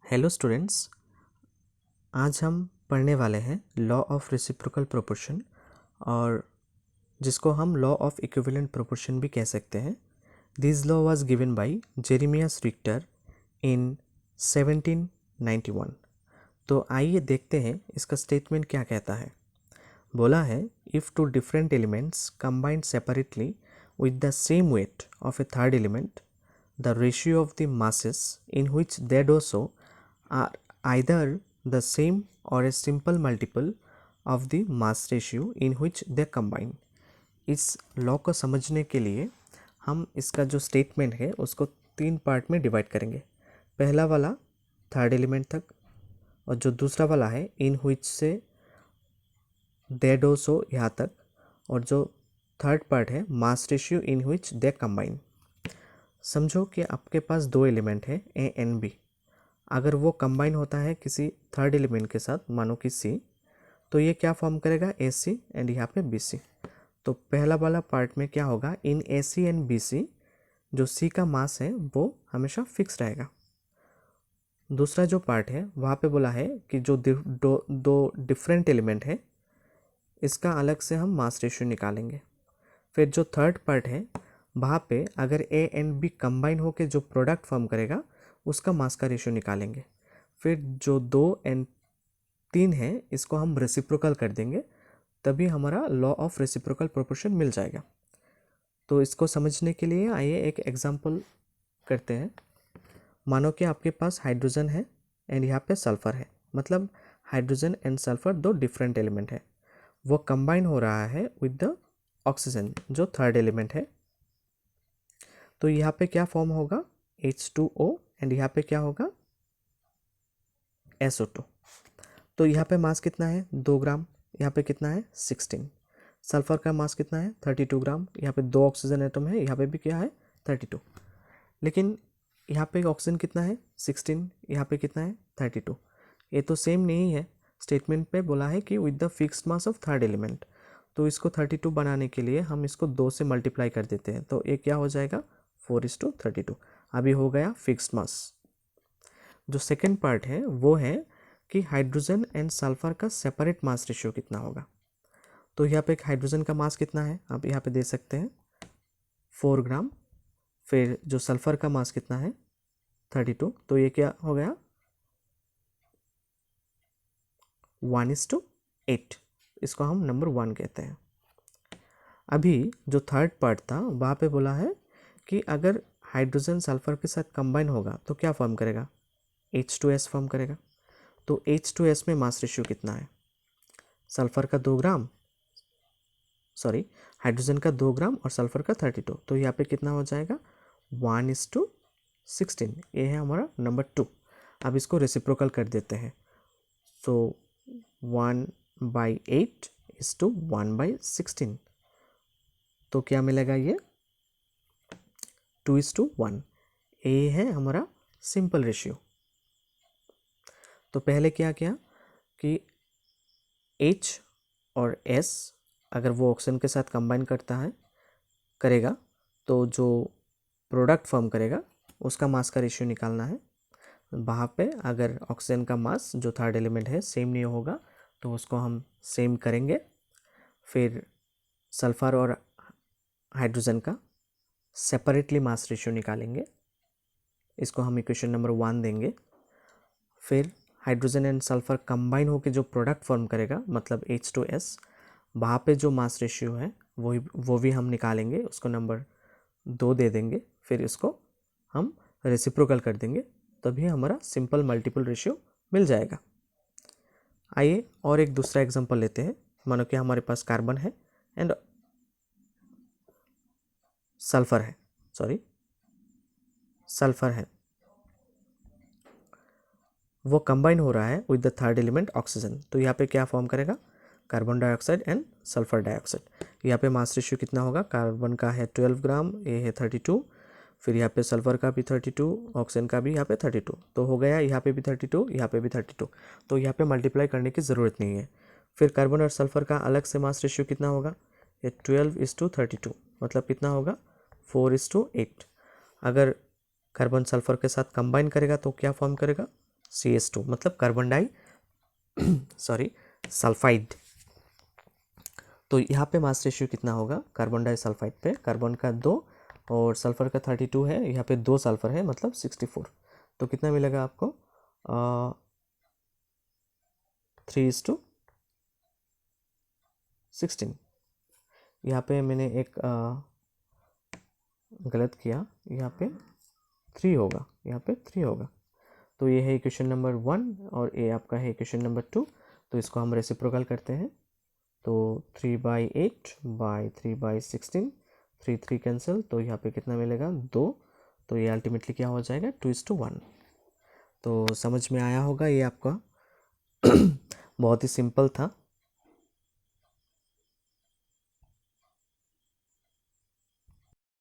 Hello students, आज हम पढ़ने वाले हैं लॉ ऑफ रेसिप्रोकल प्रोपोर्शन और जिसको हम लॉ ऑफ इक्विवेलेंट प्रोपोर्शन भी कह सकते हैं। This law was given by Jeremias Richter in 1791। तो आइए देखते हैं इसका स्टेटमेंट क्या कहता है। बोला है, if two different elements combined separately with the same weight of a third element, the ratio of the masses in which they do so are either the same or a simple multiple of the mass ratio in which they combine। इस law को समझने के लिए हम इसका जो statement है उसको तीन पार्ट में डिवाइड करेंगे। पहला वाला थर्ड एलिमेंट तक और जो दूसरा वाला है इन which से दे डो सो यहाँ तक, और जो थर्ड पार्ट है mass ratio in which they combine. समझो कि आपके पास दो एलिमेंट है ए एंड बी। अगर वो कंबाइन होता है किसी थर्ड एलिमेंट के साथ, मानो कि सी, तो ये क्या फॉर्म करेगा ए सी एंड यहाँ पे बी सी। तो पहला वाला पार्ट में क्या होगा, इन ए सी एंड बी सी जो सी का मास है वो हमेशा फिक्स रहेगा। दूसरा जो पार्ट है वहाँ पे बोला है कि जो दो डिफरेंट एलिमेंट है इसका अलग से हम मास रेशियो निकालेंगे। फिर जो थर्ड पार्ट है वहाँ पे अगर ए एंड बी कंबाइन होकर जो प्रोडक्ट फॉर्म करेगा उसका मास का रेशियो निकालेंगे। फिर जो 2 एंड 3 है इसको हम रेसिप्रोकल कर देंगे, तभी हमारा लॉ ऑफ रेसिप्रोकल प्रोपोर्शन मिल जाएगा। तो इसको समझने के लिए आइए एक एग्जांपल करते हैं। मानो कि आपके पास हाइड्रोजन है एंड यहाँ पे सल्फर है, मतलब हाइड्रोजन एंड सल्फर दो डिफरेंट एलिमेंट है, वो कंबाइन हो रहा है विद द ऑक्सीजन जो थर्ड एलिमेंट है। तो यहाँ पे क्या फॉर्म होगा H2O एंड यहाँ पे क्या होगा SO2। तो यहाँ पे मास कितना है 2 ग्राम, यहाँ पे कितना है 16। सल्फर का मास कितना है 32 ग्राम, यहाँ पे 2 ऑक्सीजन एटम है, यहाँ पे भी क्या है 32। लेकिन यहाँ पे ऑक्सीजन कितना है 16, यहाँ पे कितना है 32। ये तो सेम नहीं है। स्टेटमेंट पे बोला है कि with the fixed mass of third element, तो इसको 32 बनाने के लिए हम इसको 2 से मल्टीप्लाई कर देते हैं, तो ये क्या हो जाएगा 4:32। अभी हो गया फिक्स्ड मास। जो सेकेंड पार्ट है वो है कि हाइड्रोजन एंड सल्फर का सेपरेट मास रेशियो कितना होगा। तो यहाँ पे हाइड्रोजन का मास कितना है आप यहाँ पे दे सकते हैं 4 ग्राम। फिर जो सल्फर का मास कितना है 32, तो ये क्या हो गया 1:8। इसको हम नंबर 1 कहते हैं। अभी जो थर्ड पार्ट था वहाँ पे बोला है कि अगर हाइड्रोजन सल्फर के साथ कंबाइन होगा तो क्या फॉर्म करेगा H2S फॉर्म करेगा। तो H2S में मास रेशियो कितना है, सल्फर का 2 ग्राम, सॉरी हाइड्रोजन का 2 ग्राम और सल्फर का 32, तो यहाँ पे कितना हो जाएगा 1:16। ये है हमारा नंबर 2। अब इसको रेसिप्रोकल कर देते हैं, सो 1/8 इज टू 1/16, तो क्या मिलेगा ये 2:1। ये है हमारा सिंपल रेशियो। तो पहले क्या किया कि H और S अगर वो ऑक्सीजन के साथ कंबाइन करेगा तो जो प्रोडक्ट फॉर्म करेगा उसका मास का रेशियो निकालना है। वहाँ पे अगर ऑक्सीजन का मास जो थर्ड एलिमेंट है सेम नहीं होगा तो उसको हम सेम करेंगे। फिर सल्फर और हाइड्रोजन का सेपरेटली मास रेशियो निकालेंगे, इसको हम इक्वेशन नंबर 1 देंगे। फिर हाइड्रोजन एंड सल्फर कंबाइन होकर जो प्रोडक्ट फॉर्म करेगा मतलब H2S, वहाँ पे जो मास रेशियो है वो भी हम निकालेंगे, उसको नंबर 2 दे देंगे। फिर इसको हम रेसिप्रोकल कर देंगे, तभी हमारा सिंपल मल्टीपल रेशियो मिल जाएगा। आइए और एक दूसरा एग्जांपल लेते हैं। मानो कि हमारे पास कार्बन है एंड सल्फर है, वो कंबाइन हो रहा है with the third element oxygen. तो यहाँ पे क्या फॉर्म करेगा carbon dioxide and sulphur dioxide. यहाँ पे मास रेशियो कितना होगा, कार्बन का है 12 ग्राम, ये है 32, फिर यहाँ पे सल्फर का भी 32, ऑक्सीजन का भी यहाँ पे 32, तो हो गया यहाँ पे भी 32, यहाँ पे भी 32। तो यहाँ पे मल्टीप्लाई करने की ज़रूरत नहीं है। फिर कार्बन और सल्फर का अलग से मास रेशियो कितना होगा, ये 12:32, मतलब कितना होगा 4:8। अगर कार्बन सल्फर के साथ कंबाइन करेगा तो क्या फॉर्म करेगा CH2 मतलब कार्बन डाई सॉरी सल्फाइड। तो यहाँ पे मास रेशियो कितना होगा, कार्बन डाई सल्फाइड पे कार्बन का 2 और सल्फर का 32 है, यहाँ पे 2 सल्फर है मतलब 64। तो कितना मिलेगा आपको 3:16। यहाँ पे मैंने एक गलत किया, यहाँ पे 3 होगा, यहाँ पे 3 होगा। तो ये है इक्वेशन नंबर 1 और ये आपका है इक्वेशन नंबर 2। तो इसको हम रेसिप्रोकल करते हैं। तो 3/8/3/16, 3 कैंसिल, तो यहाँ पे कितना मिलेगा 2। तो ये अल्टीमेटली क्या हो जाएगा 2:1। तो समझ में आया होगा ये आपका बहुत ही सिंपल था।